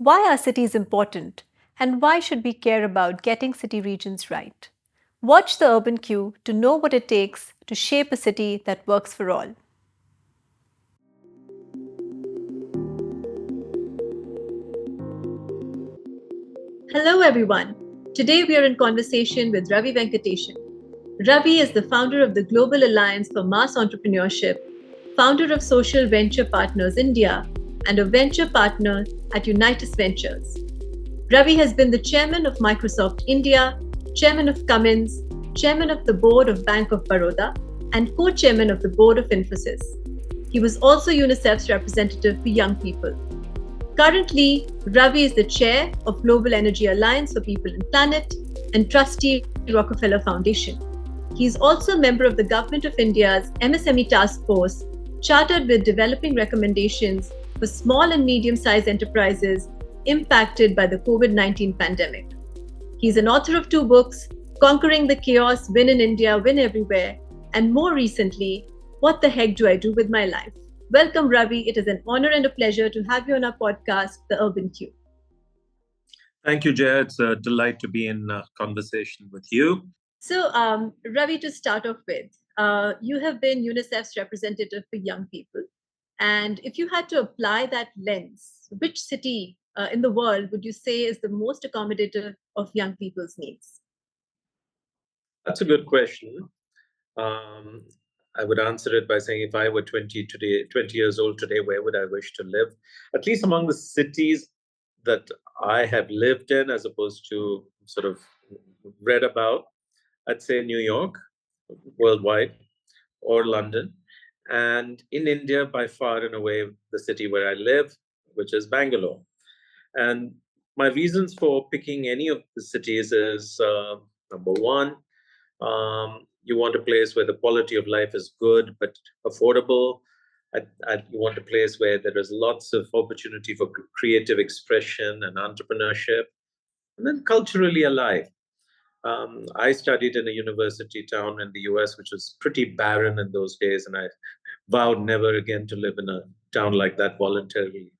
Why are cities important? And why should we care about getting city regions right? Watch the Urban Queue to know what it takes to shape a city that works for all. Hello, everyone. Today we are in conversation with Ravi Venkateshan. Ravi is the founder of the Global Alliance for Mass Entrepreneurship, founder of Social Venture Partners India, and a venture partner at Unitas Ventures. Ravi has been the chairman of Microsoft India, chairman of Cummins, chairman of the board of Bank of Baroda, and co chairman of the board of Infosys. He was also UNICEF's representative for young people. Currently, Ravi is the chair of Global Energy Alliance for People and Planet and trustee Rockefeller Foundation. He is also a member of the Government of India's MSME Task Force, chartered with developing recommendations for small and medium sized enterprises impacted by the COVID 19 pandemic. He's an author of two books, Conquering the Chaos, Win in India, Win Everywhere, and more recently, What the Heck Do I Do with My Life? Welcome, Ravi. It is an honor and a pleasure to have you on our podcast, The Urban Queue. Thank you, Jay. It's a delight to be in conversation with you. So, Ravi, to start off with, you have been UNICEF's representative for young people. And if you had to apply that lens, which city in the world would you say is the most accommodative of young people's needs? That's a good question. Um, I would answer it by saying if I were 20 today, 20 years old today, where would I wish to live? At least among the cities that I have lived in, as opposed to sort of read about, I'd say New York, worldwide, or London. And in India, by far and away, the city where I live, which is Bangalore. And my reasons for picking any of the cities is number one, you want a place where the quality of life is good but affordable. You want a place where there is lots of opportunity for creative expression and entrepreneurship, and then culturally alive. I studied in a university town in the US, which was pretty barren in those days, and I vowed never again to live in a town like that voluntarily.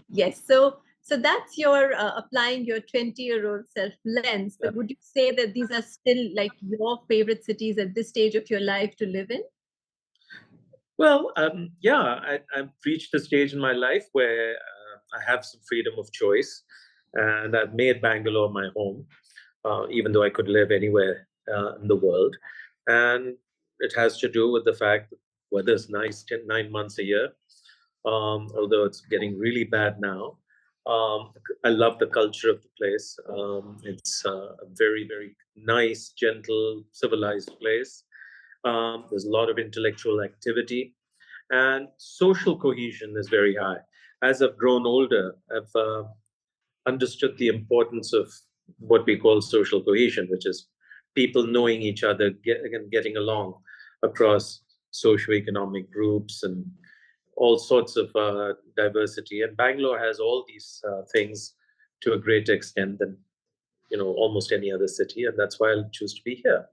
Yes. So that's your applying your 20-year-old self lens. Yeah. But would you say that these are still like your favorite cities at this stage of your life to live in? Well, yeah, I've reached a stage in my life where I have some freedom of choice, and I've made Bangalore my home, even though I could live anywhere in the world. And it has to do with the fact that weather's nice 9 months a year, although it's getting really bad now. I love the culture of the place. It's a very, very nice, gentle, civilized place. There's a lot of intellectual activity, and social cohesion is very high. As I've grown older, I've understood the importance of what we call social cohesion, which is people knowing each other and getting along across socioeconomic groups and all sorts of diversity. And Bangalore has all these things to a great extent than almost any other city, and that's why I'll choose to be here.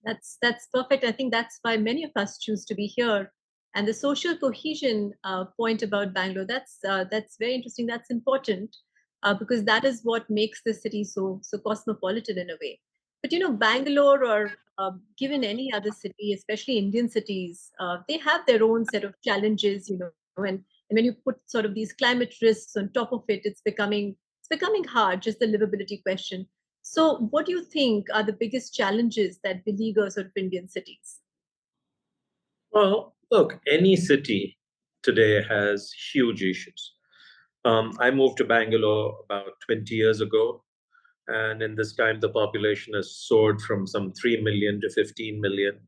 That's perfect. I think that's why many of us choose to be here. And the social cohesion point about Bangalore, that's very interesting. That's important because that is what makes the city so cosmopolitan in a way. But Bangalore or given any other city, especially Indian cities, they have their own set of challenges. And when you put sort of these climate risks on top of it, it's becoming hard. Just the livability question. So, what do you think are the biggest challenges that beleaguer sort of Indian cities? Well, look, any city today has huge issues. I moved to Bangalore about 20 years ago, and in this time, the population has soared from some 3 million to 15 million.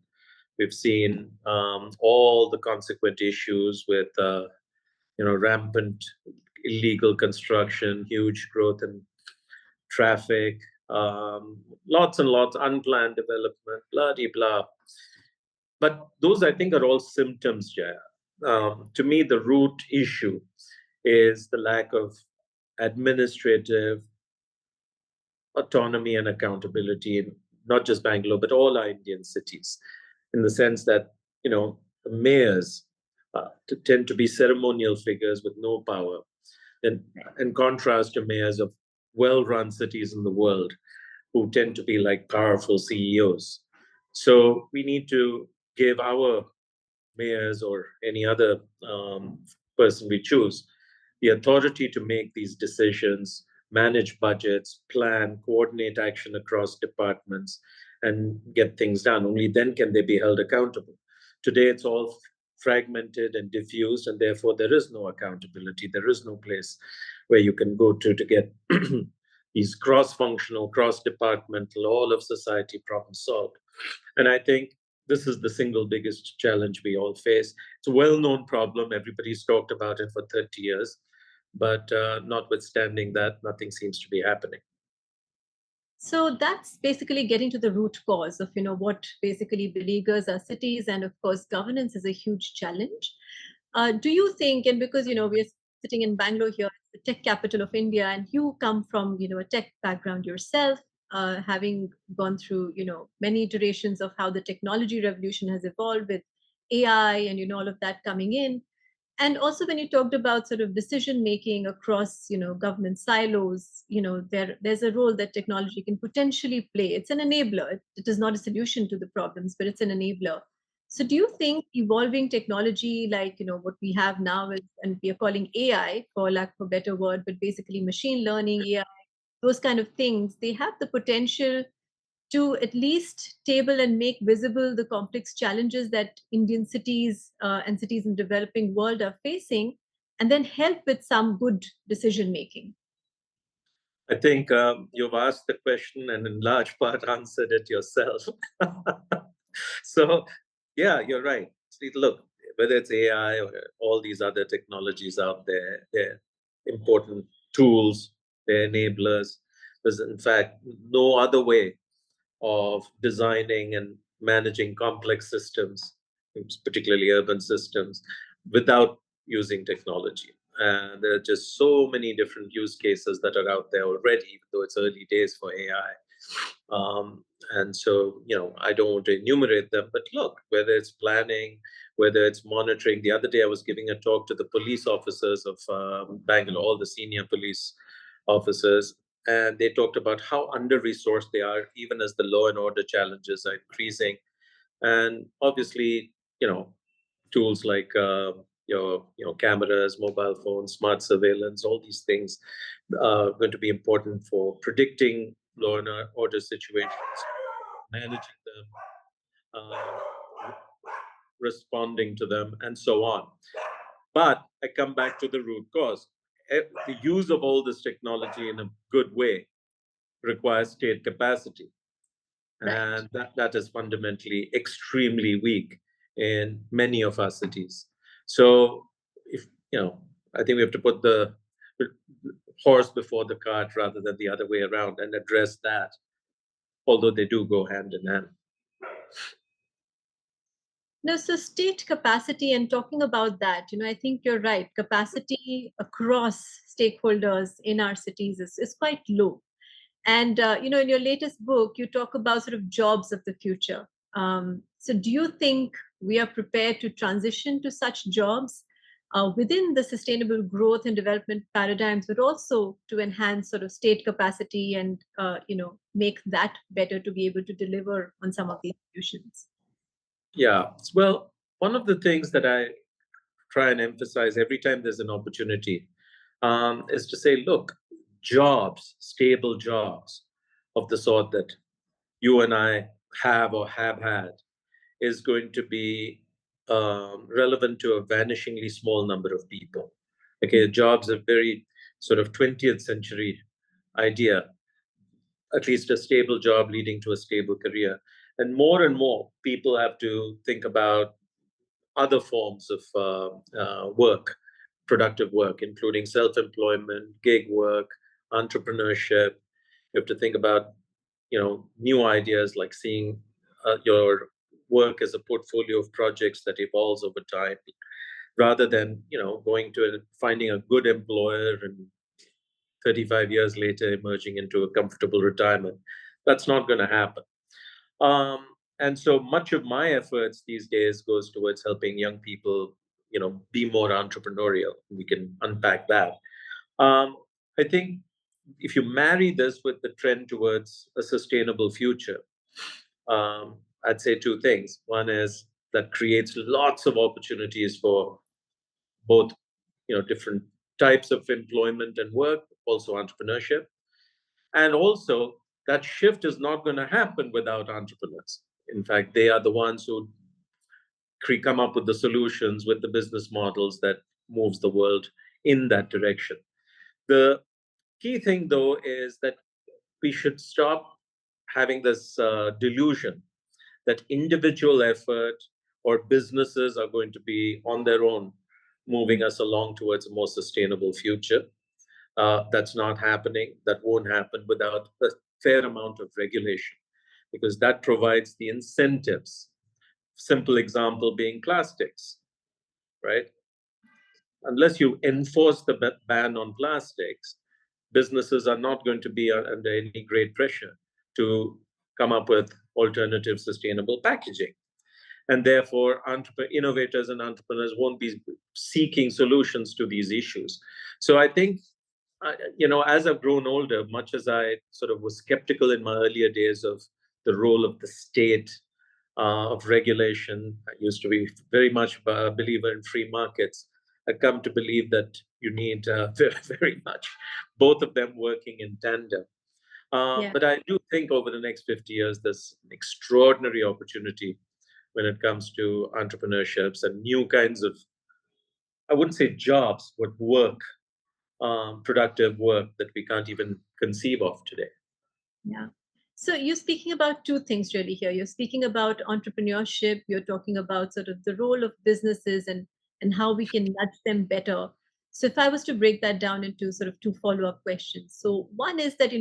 We've seen all the consequent issues with, rampant illegal construction, huge growth in traffic, lots and lots unplanned development, blah de blah. But those, I think, are all symptoms, Jaya. To me, the root issue is the lack of administrative autonomy and accountability in not just Bangalore, but all our Indian cities, in the sense that, the mayors tend to be ceremonial figures with no power, and in contrast to mayors of well-run cities in the world who tend to be like powerful CEOs. So we need to give our mayors or any other person we choose the authority to make these decisions, manage budgets, plan, coordinate action across departments, and get things done. Only then can they be held accountable. Today, it's all fragmented and diffused, and therefore there is no accountability. There is no place where you can go to get these cross-functional, cross-departmental, all of society problems solved. And I think this is the single biggest challenge we all face. It's a well-known problem. Everybody's talked about it for 30 years. But notwithstanding that, nothing seems to be happening. So that's basically getting to the root cause of, what basically beleaguers our cities, and of course, governance is a huge challenge. Do you think, and because we are sitting in Bangalore here, the tech capital of India, and you come from a tech background yourself, having gone through many iterations of how the technology revolution has evolved with AI and all of that coming in, and also when you talked about sort of decision making across government silos, there's a role that technology can potentially play. It's an enabler. It is not a solution to the problems, but it's an enabler. So do you think evolving technology like what we have now is, and we are calling AI for lack of a better word, but basically machine learning, AI, those kind of things, they have the potential to at least table and make visible the complex challenges that Indian cities and cities in developing world are facing, and then help with some good decision making? I think you've asked the question and in large part answered it yourself. So, yeah, you're right. See, look, whether it's AI or all these other technologies out there, they're important tools, they're enablers. There's, in fact, no other way of designing and managing complex systems, particularly urban systems, without using technology. And there are just so many different use cases that are out there already, even though it's early days for AI. And so, I don't want to enumerate them, but look, whether it's planning, whether it's monitoring. The other day, I was giving a talk to the police officers of Bangalore, all the senior police officers, and they talked about how under-resourced they are, even as the law and order challenges are increasing. And obviously, tools like cameras, mobile phones, smart surveillance, all these things are going to be important for predicting law and order situations, managing them, uh, responding to them, and so on. But I come back to the root cause. The use of all this technology in a good way requires state capacity. Right. And that is fundamentally extremely weak in many of our cities. So, if I think we have to put the horse before the cart rather than the other way around and address that, although they do go hand in hand. No, so state capacity, and talking about that, I think you're right. Capacity across stakeholders in our cities is quite low. And in your latest book, you talk about sort of jobs of the future. So, do you think we are prepared to transition to such jobs within the sustainable growth and development paradigms, but also to enhance sort of state capacity and make that better to be able to deliver on some of these solutions? Yeah. Well, one of the things that I try and emphasize every time there's an opportunity is to say, look, jobs, stable jobs of the sort that you and I have or have had is going to be relevant to a vanishingly small number of people. Okay, jobs are very sort of 20th century idea, at least a stable job leading to a stable career. And more people have to think about other forms of work, productive work, including self-employment, gig work, entrepreneurship. You have to think about, new ideas like seeing your work as a portfolio of projects that evolves over time, rather than going to finding a good employer and 35 years later emerging into a comfortable retirement. That's not going to happen. Um, and so much of my efforts these days goes towards helping young people be more entrepreneurial. We can unpack that. Um, I think if you marry this with the trend towards a sustainable future, I'd say two things. One is that creates lots of opportunities for both, different types of employment and work, also entrepreneurship. And also, that shift is not going to happen without entrepreneurs. In fact, they are the ones who come up with the solutions, with the business models that moves the world in that direction. The key thing, though, is that we should stop having this delusion that individual effort or businesses are going to be on their own moving us along towards a more sustainable future. That's not happening. That won't happen without a fair amount of regulation, because that provides the incentives. Simple example being plastics, right? Unless you enforce the ban on plastics, businesses are not going to be under any great pressure to come up with alternative sustainable packaging. And therefore, innovators and entrepreneurs won't be seeking solutions to these issues. So I think, as I've grown older, much as I sort of was skeptical in my earlier days of the role of the state, of regulation, I used to be very much a believer in free markets. I come to believe that you need very, very much both of them working in tandem. Yeah. But I do think over the next 50 years, there's an extraordinary opportunity when it comes to entrepreneurships and new kinds of, I wouldn't say jobs, but work, productive work that we can't even conceive of today. Yeah. So you're speaking about two things really here. You're speaking about entrepreneurship. You're talking about sort of the role of businesses and how we can nudge them better. So if I was to break that down into sort of two follow-up questions. So one is that,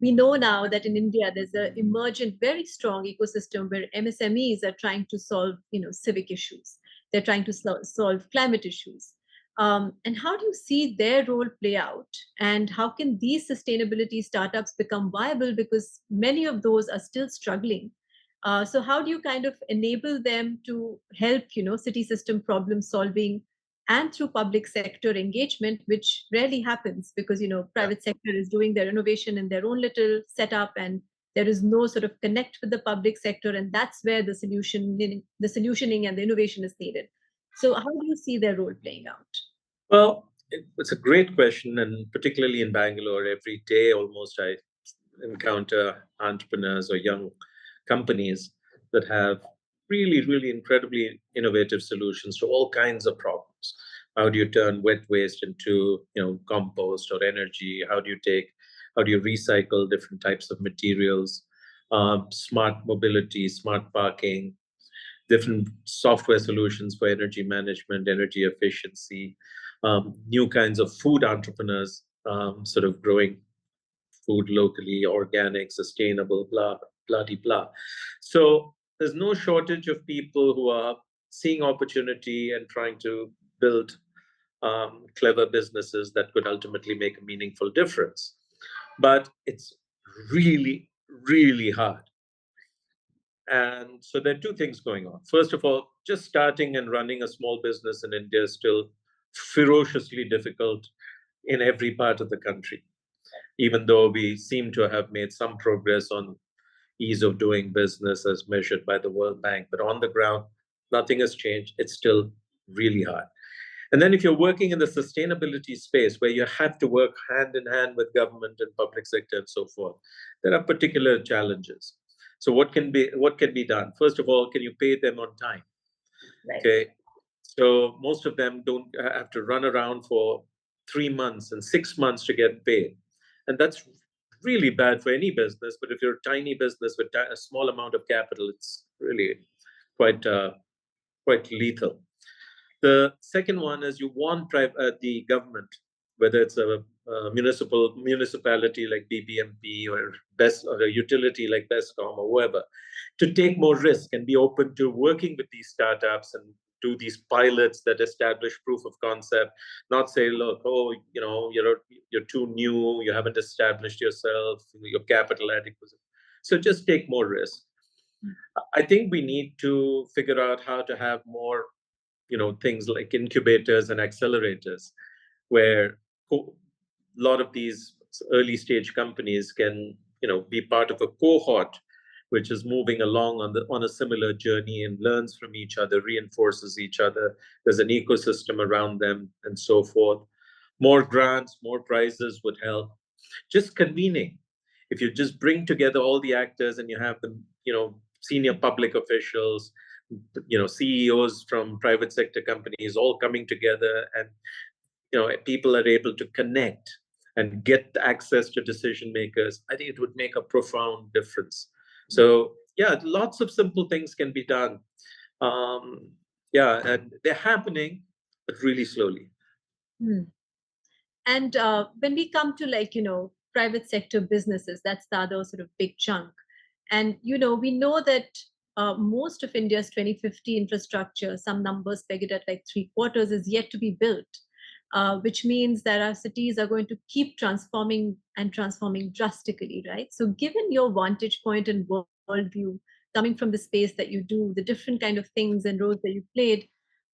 we know now that in India there's an emergent, very strong ecosystem where MSMEs are trying to solve, civic issues. They're trying to solve climate issues. And how do you see their role play out? And how can these sustainability startups become viable? Because many of those are still struggling. So how do you kind of enable them to help, city system problem solving and through public sector engagement, which rarely happens because, Yeah. private sector is doing their innovation in their own little setup and there is no sort of connect with the public sector. And that's where the solutioning and the innovation is needed. So how do you see their role playing out? Well, it's a great question, and particularly in Bangalore, every day almost I encounter entrepreneurs or young companies that have really, really incredibly innovative solutions to all kinds of problems. How do you turn wet waste into, compost or energy? How do you recycle different types of materials? Smart mobility, smart parking, different software solutions for energy management, energy efficiency, new kinds of food entrepreneurs, sort of growing food locally, organic, sustainable, blah, blah, blah, blah. So there's no shortage of people who are seeing opportunity and trying to build clever businesses that could ultimately make a meaningful difference. But it's really, really hard. And so there are two things going on. First of all, just starting and running a small business in India is still ferociously difficult in every part of the country, even though we seem to have made some progress on ease of doing business as measured by the World Bank. But on the ground, nothing has changed. It's still really hard. And then if you're working in the sustainability space where you have to work hand in hand with government and public sector and so forth, there are particular challenges. So what can be done? First of all, can you pay them on time? Right. Okay. So most of them don't have to run around for 3 months and 6 months to get paid. And that's really bad for any business. But if you're a tiny business with a small amount of capital, it's really quite quite lethal. The second one is you want the government, whether it's a municipality like BBMP or or a utility like BESCOM or whoever, to take more risk and be open to working with these startups and do these pilots that establish proof of concept. Not say, look, oh, you're too new, you haven't established yourself, your capital adequacy. So just take more risk. I think we need to figure out how to have more things like incubators and accelerators, where a lot of these early stage companies can be part of a cohort which is moving along on a similar journey and learns from each other, reinforces each other. There's an ecosystem around them and so forth. More grants, more prizes would help. Just convening. If you just bring together all the actors and you have the senior public officials, CEOs from private sector companies all coming together, and people are able to connect and get access to decision makers, I think it would make a profound difference. So yeah, lots of simple things can be done. Yeah, and they're happening, but really slowly. And when we come to private sector businesses, that's the other sort of big chunk. And we know that most of India's 2050 infrastructure, some numbers peg it at like 3/4, is yet to be built, which means that our cities are going to keep transforming and transforming drastically, right? So, given your vantage point and worldview, coming from the space that you do, the different kind of things and roles that you played,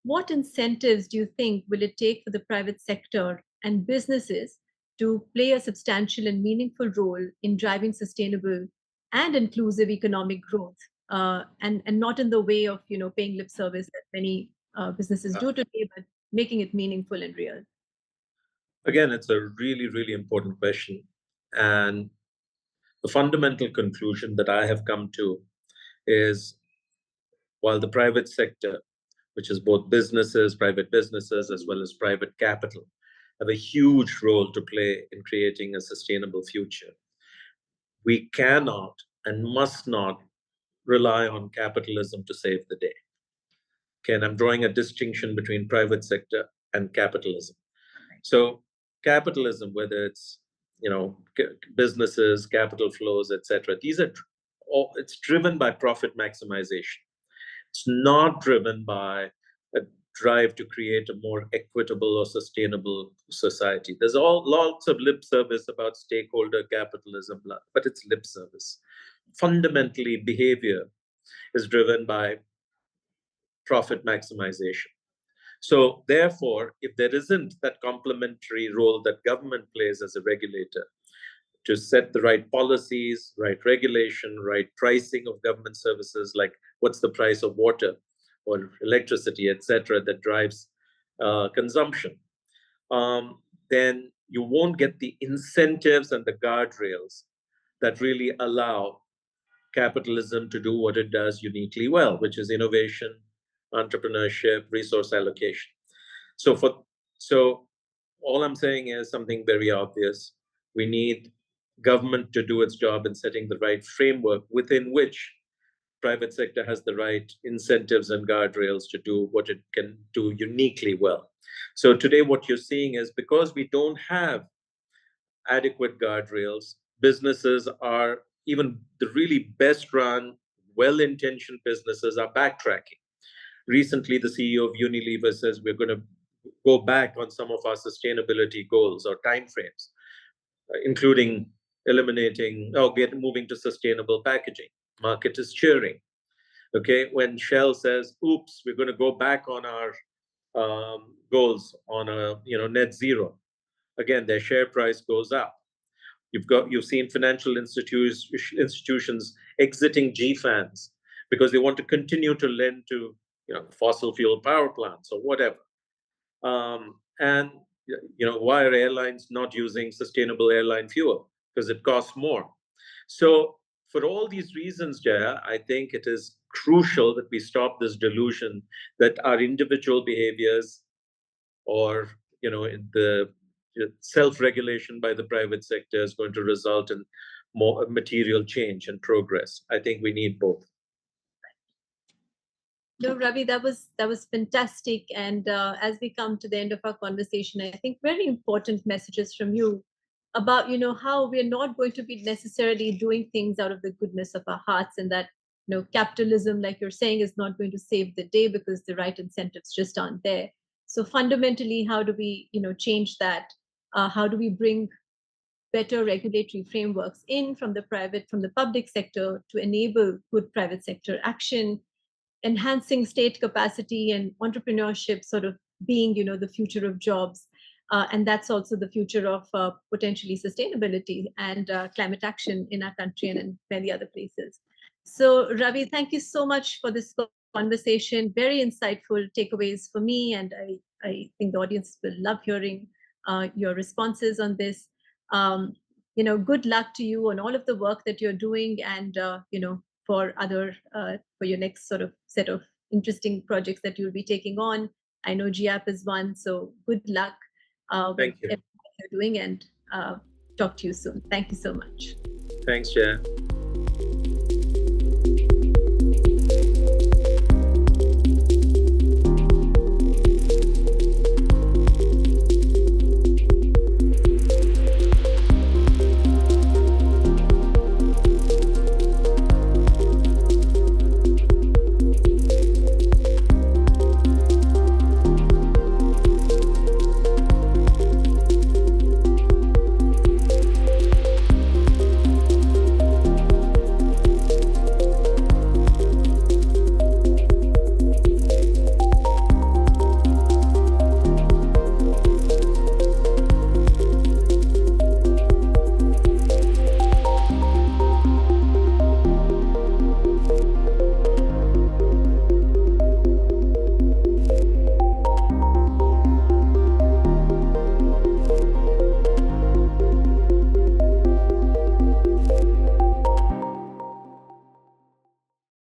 what incentives do you think will it take for the private sector and businesses to play a substantial and meaningful role in driving sustainable and inclusive economic growth, and not in the way of paying lip service that many businesses do today, but making it meaningful and real? Again, it's a really, really important question. And the fundamental conclusion that I have come to is, while the private sector, which is both businesses, private businesses, as well as private capital, have a huge role to play in creating a sustainable future, we cannot and must not rely on capitalism to save the day. Okay, and I'm drawing a distinction between private sector and capitalism. So capitalism, whether it's businesses, capital flows, etc., these are it's driven by profit maximization. It's not driven by a drive to create a more equitable or sustainable society. There's lots of lip service about stakeholder capitalism, but it's lip service. Fundamentally, behavior is driven by profit maximization. So, therefore, if there isn't that complementary role that government plays as a regulator to set the right policies, right regulation, right pricing of government services, like what's the price of water or electricity, etc., that drives consumption, then you won't get the incentives and the guardrails that really allow capitalism to do what it does uniquely well, which is innovation, entrepreneurship, resource allocation. So all I'm saying is something very obvious. We need government to do its job in setting the right framework within which private sector has the right incentives and guardrails to do what it can do uniquely well. So today what you're seeing is, because we don't have adequate guardrails, businesses are, even the really best run, well intentioned businesses are backtracking. Recently, the CEO of Unilever says we're going to go back on some of our sustainability goals or timeframes, including eliminating or moving to sustainable packaging. Market is cheering. Okay, when Shell says, "Oops, we're going to go back on our goals on a net zero," again their share price goes up. You've seen financial institutions exiting GFANs because they want to continue to lend to fossil fuel power plants or whatever. And why are airlines not using sustainable airline fuel? Because it costs more. So for all these reasons, Jaya, I think it is crucial that we stop this delusion that our individual behaviors or the self-regulation by the private sector is going to result in more material change and progress. I think we need both. No, Ravi, that was fantastic. And as we come to the end of our conversation, I think very important messages from you about how we're not going to be necessarily doing things out of the goodness of our hearts, and that capitalism, like you're saying, is not going to save the day because the right incentives just aren't there. So fundamentally, how do we change that? How do we bring better regulatory frameworks in from the public sector to enable good private sector action? enhancing state capacity and entrepreneurship sort of being, the future of jobs. And that's also the future of potentially sustainability and climate action in our country and in many other places. So, Ravi, thank you so much for this conversation. Very insightful takeaways for me, and I think the audience will love hearing your responses on this. Um, good luck to you on all of the work that you're doing, and for for your next sort of set of interesting projects that you'll be taking on. I know GAP is one, so good luck with Thank you. everything you're doing, and talk to you soon. Thank you so much. Thanks, Jaya.